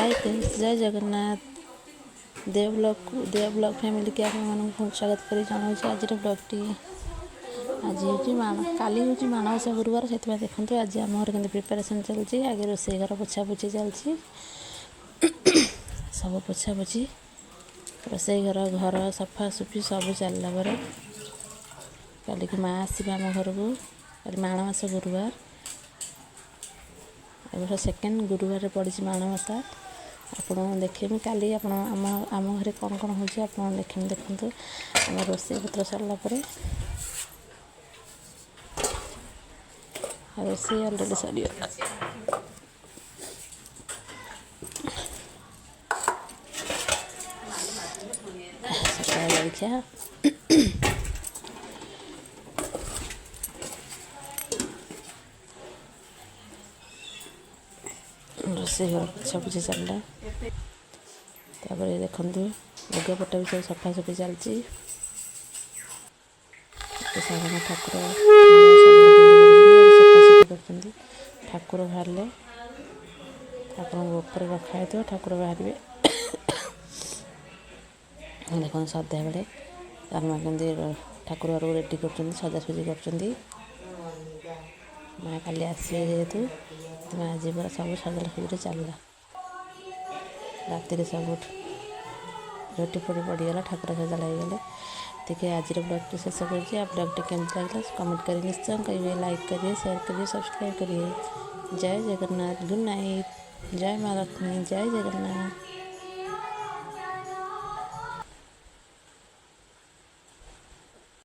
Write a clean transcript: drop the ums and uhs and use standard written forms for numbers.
Like जय जगन्नाथ देव blog family के आप स्वागत कर आज ब्लॉगटी आज हूँ काली हूँ माणवसा गुरुवार से देखते आज आम घर के प्रिपेरेसन चलती आगे रोसे घर पोछा पोछी चलती सब पोछा पोछी रोसे घर सफा सुफी सब चलला पर काली की माँ आसवा आम घर को कल माणवसा गुरुवार एबर सेकेंड गुरुवार पड़ी माणवसा आपड़ देखेमी काली आप आम घर कौन कौन हो देखेमी देखते आम रोसे पत्र सरलापर रोसे अलरेडी सरीगला सकाल जलखिया रोसे घर पोछा पोछी चलला देखु लुगापटा भी सब सफा सफी चलती साधारण ठाकुर सफासफी कर ठाकुर बाहर ठाकुर ऊपर रखाई तो ठाकुर बाहर देखो सदा बेले आमा के ठाकुर घर रेडी कर सजासजी कर माँ काली आसवे जेहेतु आज पूरा सब सजासजी चलला राति सब रोटी फोटी पड़गला ठाकुर सजा लगेगले देखिए आज ब्लॉग शेष कर ब्लॉग केमती लगे कमेंट करें निश्चय करेंगे लाइक करिए शेयर करिए सब्सक्राइब करिए जय जगन्नाथ गुड नाइट जय माँ लक्ष्मी जय जगन्नाथ।